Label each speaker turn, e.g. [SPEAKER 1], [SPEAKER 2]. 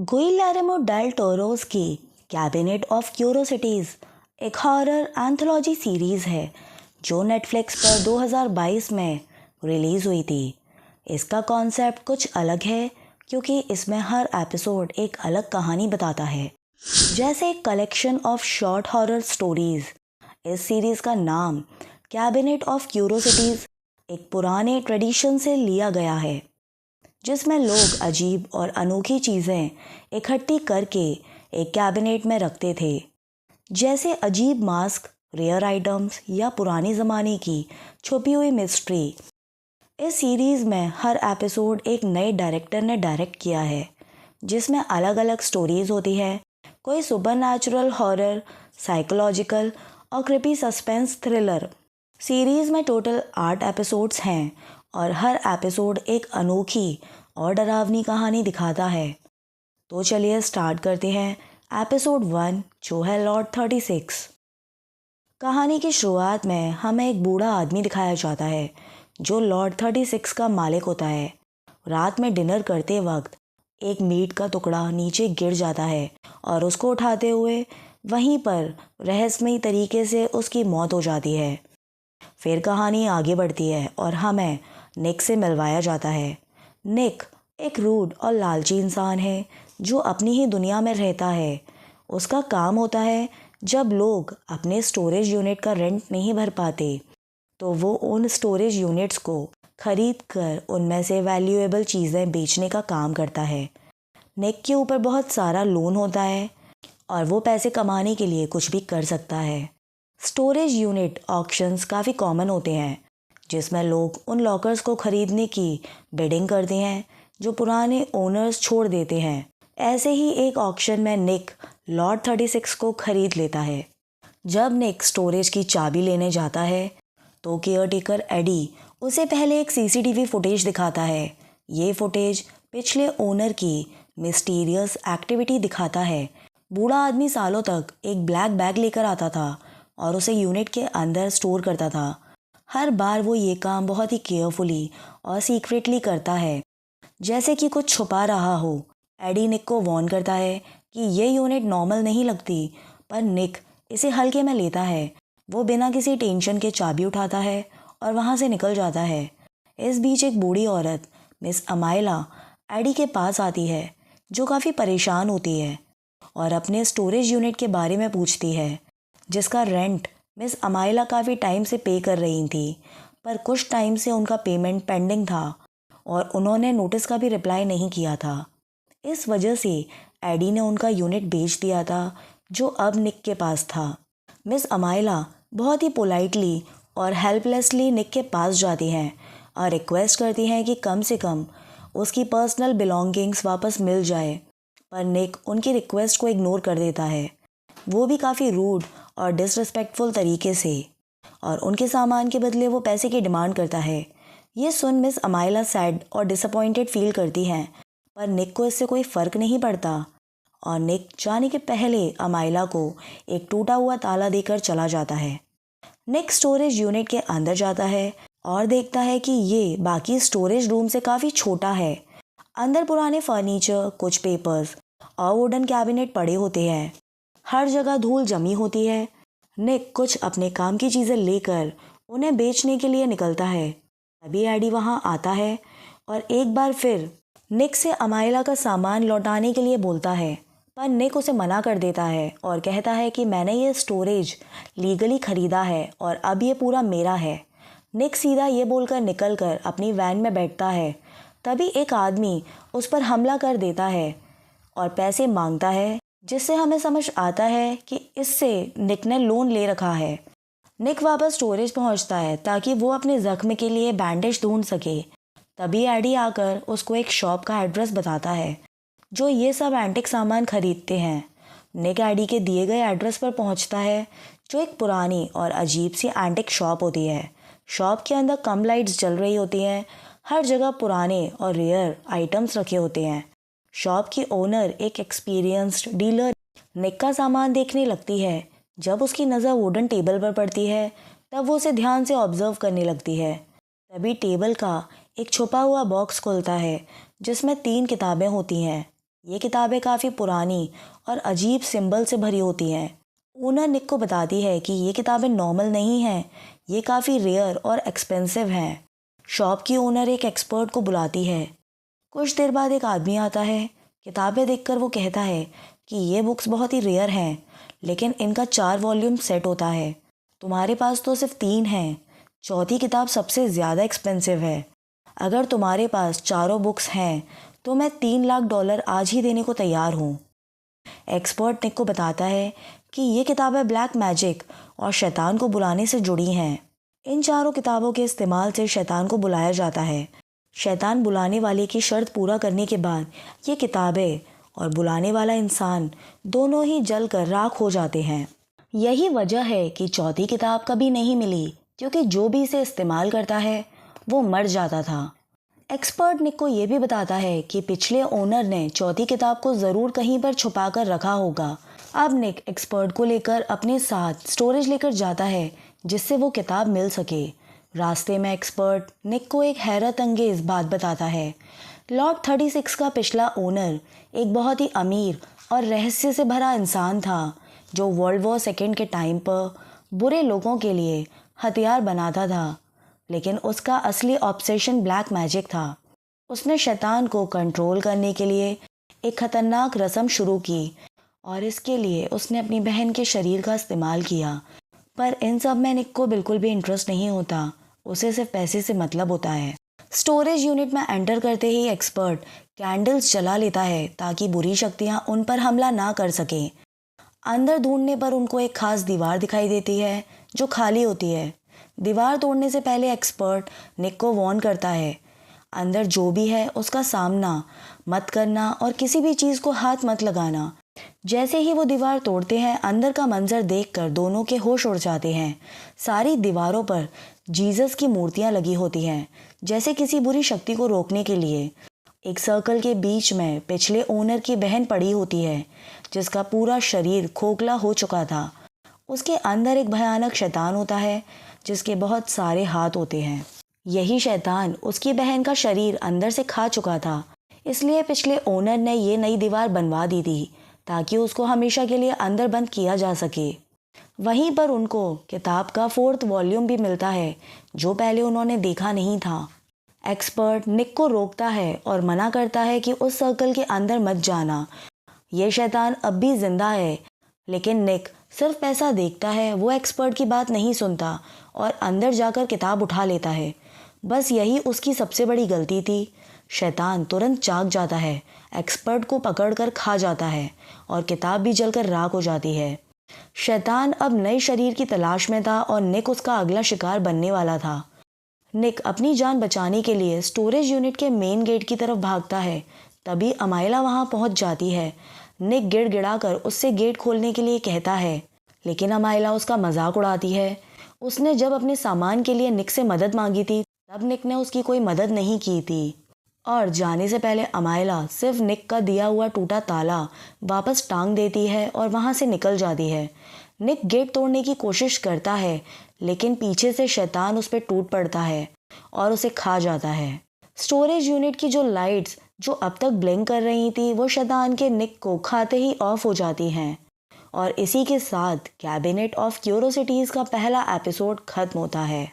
[SPEAKER 1] Guillermo del toros की cabinet of क्यूरोसिटीज़ एक horror anthology series है जो नेटफ्लिक्स पर 2022 में रिलीज़ हुई थी। इसका कॉन्सेप्ट कुछ अलग है क्योंकि इसमें हर एपिसोड एक अलग कहानी बताता है, जैसे एक collection of short horror stories. इस सीरीज़ का नाम कैबिनेट ऑफ क्यूरोसिटीज़ एक पुराने ट्रेडिशन से लिया गया है जिसमें लोग अजीब और अनोखी चीज़ें इकट्ठी करके एक कैबिनेट में रखते थे, जैसे अजीब मास्क, रेयर आइटम्स या पुराने ज़माने की छुपी हुई मिस्ट्री। इस सीरीज़ में हर एपिसोड एक नए डायरेक्टर ने डायरेक्ट किया है, जिसमें अलग अलग स्टोरीज़ होती है। कोई सुपरनैचुरल हॉरर, साइकोलॉजिकल और क्रिपी सस्पेंस थ्रिलर। सीरीज़ में टोटल 8 एपिसोड्स हैं और हर एपिसोड एक अनोखी और डरावनी कहानी दिखाता है। तो चलिए स्टार्ट करते हैं एपिसोड 1, जो है लॉर्ड 36। कहानी की शुरुआत में हमें एक बूढ़ा आदमी दिखाया जाता है जो लॉर्ड 36 का मालिक होता है। रात में डिनर करते वक्त एक मीट का टुकड़ा नीचे गिर जाता है और उसको उठाते हुए वहीं पर रहस्यमयी तरीके से उसकी मौत हो जाती है। फिर कहानी आगे बढ़ती है और हमें निक से मिलवाया जाता है। निक एक रूड और लालची इंसान है जो अपनी ही दुनिया में रहता है। उसका काम होता है जब लोग अपने स्टोरेज यूनिट का रेंट नहीं भर पाते तो वो उन स्टोरेज यूनिट्स को खरीद कर उनमें से वैल्यूएबल चीज़ें बेचने का काम करता है। निक के ऊपर बहुत सारा लोन होता है और वो पैसे कमाने के लिए कुछ भी कर सकता है। स्टोरेज यूनिट ऑक्शंस काफ़ी कॉमन होते हैं जिसमें लोग उन लॉकर्स को खरीदने की बिडिंग करते हैं जो पुराने ओनर्स छोड़ देते हैं। ऐसे ही एक ऑक्शन में निक लॉर्ड 36 को खरीद लेता है। जब निक स्टोरेज की चाबी लेने जाता है तो केयरटेकर एडी उसे पहले एक सीसीटीवी फुटेज दिखाता है। ये फुटेज पिछले ओनर की मिस्टीरियस एक्टिविटी दिखाता है। बूढ़ा आदमी सालों तक एक ब्लैक बैग लेकर आता था और उसे यूनिट के अंदर स्टोर करता था। हर बार वो ये काम बहुत ही केयरफुली और सीक्रेटली करता है, जैसे कि कुछ छुपा रहा हो। एडी निक को वार्न करता है कि ये यूनिट नॉर्मल नहीं लगती, पर निक इसे हल्के में लेता है। वो बिना किसी टेंशन के चाबी उठाता है और वहाँ से निकल जाता है। इस बीच एक बूढ़ी औरत मिस अमाइला एडी के पास आती है जो काफ़ी परेशान होती है और अपने स्टोरेज यूनिट के बारे में पूछती है, जिसका रेंट मिस अमाइला काफ़ी टाइम से पे कर रही थी, पर कुछ टाइम से उनका पेमेंट पेंडिंग था और उन्होंने नोटिस का भी रिप्लाई नहीं किया था। इस वजह से एडी ने उनका यूनिट बेच दिया था जो अब निक के पास था। मिस अमाइला बहुत ही पोलाइटली और हेल्पलेसली निक के पास जाती हैं और रिक्वेस्ट करती हैं कि कम से कम उसकी पर्सनल बिलोंगिंग्स वापस मिल जाए, पर निक उनकी रिक्वेस्ट को इग्नोर कर देता है, वो भी काफ़ी रूड और डिसरिस्पेक्टफुल तरीके से, और उनके सामान के बदले वो पैसे की डिमांड करता है। ये सुन मिस अमाइला सैड और डिसअपॉइंटेड फील करती हैं, पर निक को इससे कोई फ़र्क नहीं पड़ता और निक जाने के पहले अमाइला को एक टूटा हुआ ताला देकर चला जाता है। निक स्टोरेज यूनिट के अंदर जाता है और देखता है कि ये बाकी स्टोरेज रूम से काफ़ी छोटा है। अंदर पुराने फर्नीचर, कुछ पेपर्स और वुडन कैबिनेट पड़े होते हैं। हर जगह धूल जमी होती है। निक कुछ अपने काम की चीज़ें लेकर उन्हें बेचने के लिए निकलता है। तभी एडी वहाँ आता है और एक बार फिर निक से अमाइला का सामान लौटाने के लिए बोलता है, पर निक उसे मना कर देता है और कहता है कि मैंने ये स्टोरेज लीगली ख़रीदा है और अब ये पूरा मेरा है। निक सीधा ये बोलकर निकलकर अपनी वैन में बैठता है। तभी एक आदमी उस पर हमला कर देता है और पैसे मांगता है, जिससे हमें समझ आता है कि इससे निक ने लोन ले रखा है। निक वापस स्टोरेज पहुंचता है ताकि वो अपने ज़ख्म के लिए बैंडेज ढूंढ सके। तभी एडी आकर उसको एक शॉप का एड्रेस बताता है जो ये सब एंटिक सामान खरीदते हैं। निक एडी के दिए गए एड्रेस पर पहुंचता है जो एक पुरानी और अजीब सी एंटिक शॉप होती है। शॉप के अंदर कम लाइट्स जल रही होती हैं। हर जगह पुराने और रेयर आइटम्स रखे होते हैं। शॉप की ओनर एक एक्सपीरियंस्ड डीलर निक का सामान देखने लगती है। जब उसकी नज़र वुडन टेबल पर पड़ती है तब वो उसे ध्यान से ऑब्जर्व करने लगती है। तभी टेबल का एक छुपा हुआ बॉक्स खुलता है जिसमें 3 किताबें होती हैं। ये किताबें काफ़ी पुरानी और अजीब सिंबल से भरी होती हैं। ओनर निक को बताती है कि ये किताबें नॉर्मल नहीं हैं, ये काफ़ी रेयर और एक्सपेंसिव हैं। शॉप की ओनर एक एक्सपर्ट को बुलाती है। कुछ देर बाद एक आदमी आता है। किताबें देखकर वो कहता है कि ये बुक्स बहुत ही रेयर हैं, लेकिन इनका 4 वॉल्यूम सेट होता है। तुम्हारे पास तो सिर्फ 3 हैं। चौथी किताब सबसे ज़्यादा एक्सपेंसिव है। अगर तुम्हारे पास चारों बुक्स हैं तो मैं $3 लाख आज ही देने को तैयार हूँ। एक्सपर्ट निक को बताता है कि ये किताबें ब्लैक मैजिक और शैतान को बुलाने से जुड़ी हैं। इन चारों किताबों के इस्तेमाल से शैतान को बुलाया जाता है। शैतान बुलाने वाले की शर्त पूरा करने के बाद ये किताबें और बुलाने वाला इंसान दोनों ही जलकर राख हो जाते हैं। यही वजह है कि चौथी किताब कभी नहीं मिली, क्योंकि जो भी इसे इस्तेमाल करता है वो मर जाता था। एक्सपर्ट निक को ये भी बताता है कि पिछले ओनर ने चौथी किताब को ज़रूर कहीं पर छुपा कर रखा होगा। अब निक एक्सपर्ट को लेकर अपने साथ स्टोरेज लेकर जाता है जिससे वो किताब मिल सके। रास्ते में एक्सपर्ट निक को एक हैरत अंगेज बात बताता है। लॉट 36 का पिछला ओनर एक बहुत ही अमीर और रहस्य से भरा इंसान था, जो वर्ल्ड वॉर सेकेंड के टाइम पर बुरे लोगों के लिए हथियार बनाता था। लेकिन उसका असली ऑब्सेशन ब्लैक मैजिक था। उसने शैतान को कंट्रोल करने के लिए एक खतरनाक रस्म शुरू की और इसके लिए उसने अपनी बहन के शरीर का इस्तेमाल किया। पर इन सब में निक को बिल्कुल भी इंटरेस्ट नहीं होता, उसे सिर्फ पैसे से मतलब होता है। स्टोरेज यूनिट में एंटर करते ही एक्सपर्ट कैंडल्स जला लेता है ताकि बुरी शक्तियां उन पर हमला ना कर सकें। अंदर ढूंढने पर उनको एक खास दीवार दिखाई देती है जो खाली होती है। दीवार तोड़ने से पहले एक्सपर्ट निक को वार्न करता है, अंदर जो भी है उसका सामना मत करना और किसी भी चीज़ को हाथ मत लगाना। जैसे ही वो दीवार तोड़ते हैं, अंदर का मंजर देखकर दोनों के होश उड़ जाते हैं। सारी दीवारों पर जीसस की मूर्तियां लगी होती हैं, जैसे किसी बुरी शक्ति को रोकने के लिए। एक सर्कल के बीच में पिछले ओनर की बहन पड़ी होती है, जिसका पूरा शरीर खोखला हो चुका था। उसके अंदर एक भयानक शैतान होता है जिसके बहुत सारे हाथ होते हैं। यही शैतान उसकी बहन का शरीर अंदर से खा चुका था, इसलिए पिछले ओनर ने ये नई दीवार बनवा दी थी ताकि उसको हमेशा के लिए अंदर बंद किया जा सके। वहीं पर उनको किताब का 4th वॉल्यूम भी मिलता है जो पहले उन्होंने देखा नहीं था। एक्सपर्ट निक को रोकता है और मना करता है कि उस सर्कल के अंदर मत जाना, ये शैतान अब भी जिंदा है। लेकिन निक सिर्फ पैसा देखता है, वो एक्सपर्ट की बात नहीं सुनता और अंदर जाकर किताब उठा लेता है। बस यही उसकी सबसे बड़ी गलती थी। शैतान तुरंत जाग जाता है, एक्सपर्ट को पकड़कर खा जाता है और किताब भी जलकर राख हो जाती है। शैतान अब नए शरीर की तलाश में था और निक उसका अगला शिकार बनने वाला था। निक अपनी जान बचाने के लिए स्टोरेज यूनिट के मेन गेट की तरफ भागता है। तभी अमाइला वहां पहुंच जाती है। निक गिड़गिड़ाकर उससे गेट खोलने के लिए कहता है, लेकिन अमाइला उसका मजाक उड़ाती है। उसने जब अपने सामान के लिए निक से मदद मांगी थी, तब निक ने उसकी कोई मदद नहीं की थी और जाने से पहले अमाइला सिर्फ निक का दिया हुआ टूटा ताला वापस टांग देती है और वहां से निकल जाती है। निक गेट तोड़ने की कोशिश करता है, लेकिन पीछे से शैतान उस पर टूट पड़ता है और उसे खा जाता है। स्टोरेज यूनिट की जो लाइट्स जो अब तक ब्लिंक कर रही थी, वो शैतान के निक को खाते ही ऑफ हो जाती हैं और इसी के साथ कैबिनेट ऑफ क्यूरोसिटीज का पहला एपिसोड खत्म होता है।